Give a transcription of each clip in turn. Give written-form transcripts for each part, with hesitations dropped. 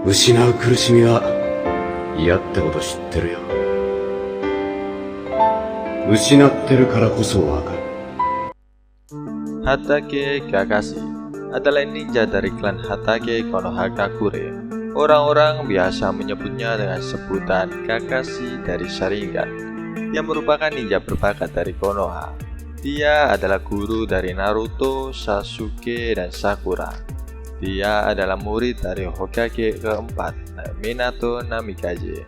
失う苦しみは嫌ってこと知ってるよ。失ってるからこそわかる。 Hatake Kakashi adalah ninja dari klan Hatake Konohagakure. Orang-orang biasa menyebutnya dengan sebutan Kakashi dari Sharingan, yang merupakan ninja berbakat dari Konoha. Dia adalah guru dari Naruto, Sasuke, dan Sakura. Dia adalah murid dari Hokage keempat, Minato Namikaze.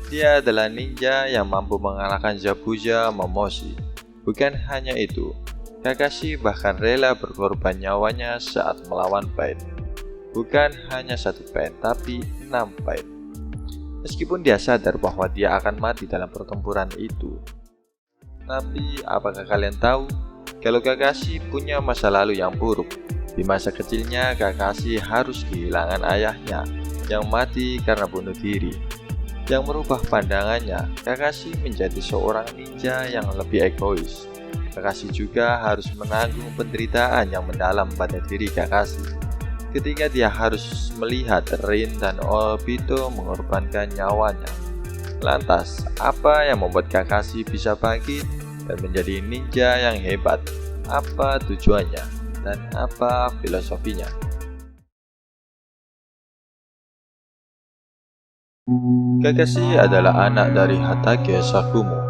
Dia adalah ninja yang mampu mengalahkan Zabuza Momoshi. Bukan hanya itu, Kakashi bahkan rela berkorban nyawanya saat melawan Pain. Bukan hanya 1 Pain, tapi 6 Pain. Meskipun dia sadar bahwa dia akan mati dalam pertempuran itu. Tapi apakah kalian tahu kalau Kakashi punya masa lalu yang buruk? Di masa kecilnya, Kakashi harus kehilangan ayahnya yang mati karena bunuh diri. Yang merubah pandangannya, Kakashi menjadi seorang ninja yang lebih egois. Kakashi juga harus menanggung penderitaan yang mendalam pada diri Kakashi ketika dia harus melihat Rin dan Obito mengorbankan nyawanya. Lantas, apa yang membuat Kakashi bisa bangkit dan menjadi ninja yang hebat? Apa tujuannya dan apa filosofinya? Kakashi adalah anak dari Hatake Sakumo.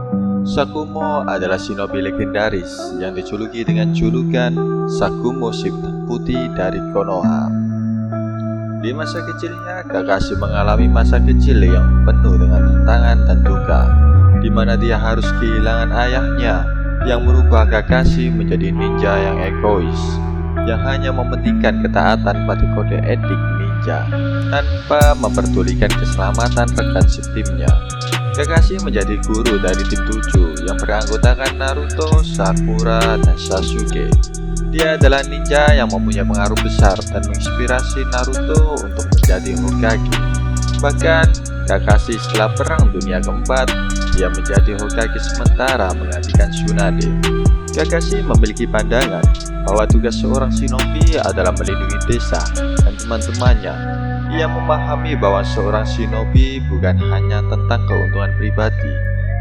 Sakumo adalah shinobi legendaris yang dijuluki dengan julukan Sakumo si Putih dari Konoha. Di masa kecilnya, Kakashi mengalami masa kecil yang penuh dengan tantangan dan duka, di mana dia harus kehilangan ayahnya yang merubah Kakashi menjadi ninja yang egois, yang hanya mementingkan ketaatan pada kode etik ninja tanpa memperdulikan keselamatan rekan setimnya. Kakashi menjadi guru dari tim 7 yang beranggotakan Naruto, Sakura, dan Sasuke. Dia adalah ninja yang mempunyai pengaruh besar dan menginspirasi Naruto untuk menjadi Hokage. Bahkan, Kakashi setelah Perang Dunia Keempat, dia menjadi Hokage sementara menggantikan Tsunade. Kakashi memiliki pandangan bahwa tugas seorang shinobi adalah melindungi desa dan teman-temannya. Ia memahami bahwa seorang shinobi bukan hanya tentang keuntungan pribadi,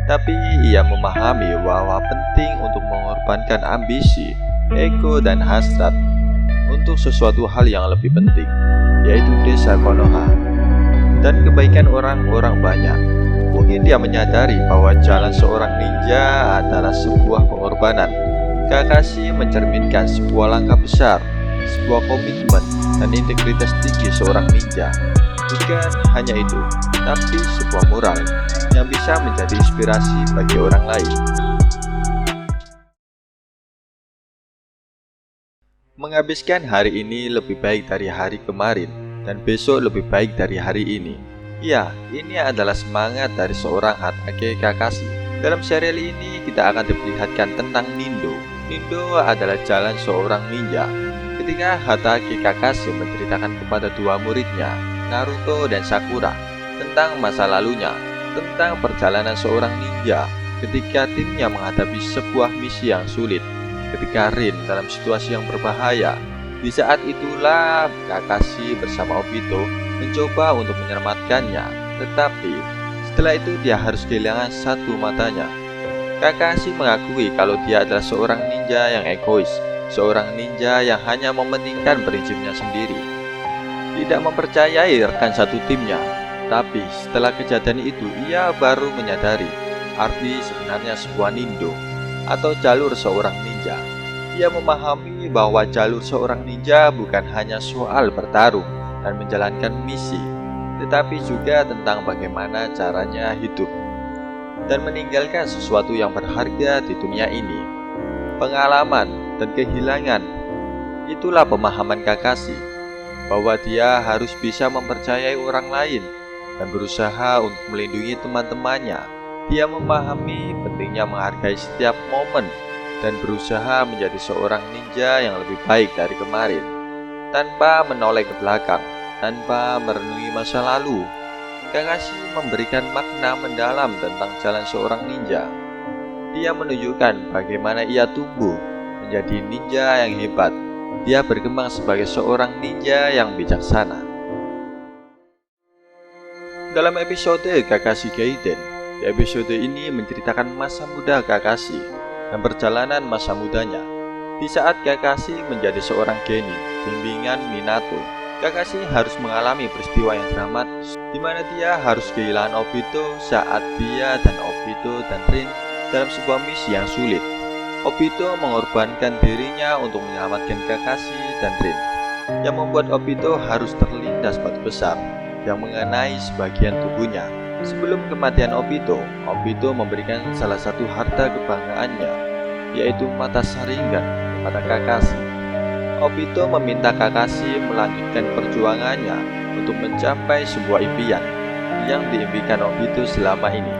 tapi ia memahami bahwa penting untuk mengorbankan ambisi, ego, dan hasrat untuk sesuatu hal yang lebih penting, yaitu desa Konoha dan kebaikan orang-orang banyak. Mungkin dia menyadari bahwa jalan seorang ninja adalah sebuah pengorbanan. Kakashi mencerminkan sebuah langkah besar, sebuah komitmen dan integritas tinggi seorang ninja. Bukan hanya itu, tapi sebuah moral yang bisa menjadi inspirasi bagi orang lain. Menghabiskan hari ini lebih baik dari hari kemarin, dan besok lebih baik dari hari ini. Ya, ini adalah semangat dari seorang Hatake Kakashi. Dalam serial ini kita akan diperlihatkan tentang Nindo. Nindo adalah jalan seorang ninja. Ketika Hatake Kakashi menceritakan kepada 2 muridnya, Naruto dan Sakura, tentang masa lalunya, tentang perjalanan seorang ninja ketika timnya menghadapi sebuah misi yang sulit, ketika Rin dalam situasi yang berbahaya. Di saat itulah Kakashi bersama Obito mencoba untuk menyelamatkannya, tetapi setelah itu dia harus kehilangan 1 matanya. Kakashi mengakui kalau dia adalah seorang ninja yang egois, seorang ninja yang hanya mementingkan prinsipnya sendiri, tidak mempercayai rekan satu timnya. Tapi setelah kejadian itu, ia baru menyadari arti sebenarnya sebuah Nindo atau jalur seorang ninja. Ia memahami bahwa jalur seorang ninja bukan hanya soal bertarung dan menjalankan misi, tetapi juga tentang bagaimana caranya hidup dan meninggalkan sesuatu yang berharga di dunia ini. Pengalaman dan kehilangan, itulah pemahaman Kakashi, bahwa dia harus bisa mempercayai orang lain dan berusaha untuk melindungi teman-temannya. Dia memahami pentingnya menghargai setiap momen dan berusaha menjadi seorang ninja yang lebih baik dari kemarin, tanpa menoleh ke belakang, tanpa merenungi masa lalu. Kakashi memberikan makna mendalam tentang jalan seorang ninja. Dia menunjukkan bagaimana ia tumbuh menjadi ninja yang hebat. Dia berkembang sebagai seorang ninja yang bijaksana. Dalam episode Kakashi Gaiden, di episode ini menceritakan masa muda Kakashi dan perjalanan masa mudanya. Di saat Kakashi menjadi seorang genin, bimbingan Minato, Kakashi harus mengalami peristiwa yang dramatis di mana dia harus kehilangan Obito saat dia dan Obito dan Rin dalam sebuah misi yang sulit. Obito mengorbankan dirinya untuk menyelamatkan Kakashi dan Rin, yang membuat Obito harus terlindas batu besar yang mengenai sebagian tubuhnya. Sebelum kematian Obito, Obito memberikan salah satu harta kebanggaannya, yaitu mata Sharingan, kepada Kakashi. Obito meminta Kakashi melanjutkan perjuangannya untuk mencapai sebuah impian yang diimpikan Obito selama ini.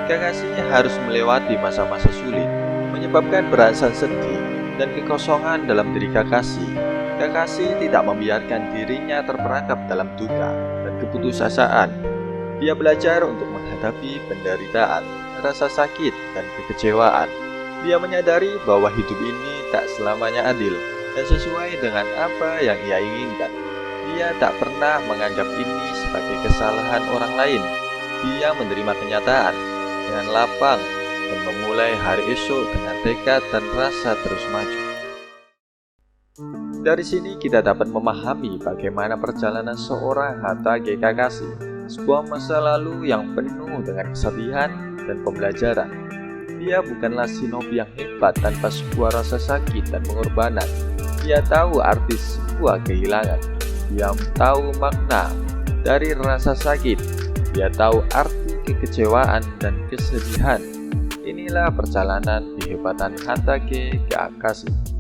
Kakashi harus melewati masa-masa sulit, menyebabkan perasaan sedih dan kekosongan dalam diri Kakashi. Kakashi tidak membiarkan dirinya terperangkap dalam duka dan keputusasaan. Dia belajar untuk menghadapi penderitaan, rasa sakit, dan kekecewaan. Dia menyadari bahwa hidup ini tak selamanya adil dan sesuai dengan apa yang ia inginkan. Dia tak pernah menganggap ini sebagai kesalahan orang lain. Dia menerima kenyataan dengan lapang dan memulai hari esok dengan tekad dan rasa terus maju. Dari sini kita dapat memahami bagaimana perjalanan seorang Hatake Kakashi, sebuah masa lalu yang penuh dengan kesedihan dan pembelajaran. Dia bukanlah shinobi yang hebat tanpa sebuah rasa sakit dan pengorbanan. Dia tahu arti sebuah kehilangan. Dia tahu makna dari rasa sakit. Dia tahu arti kekecewaan dan kesedihan. Inilah perjalanan kehebatan Hatake Kakashi.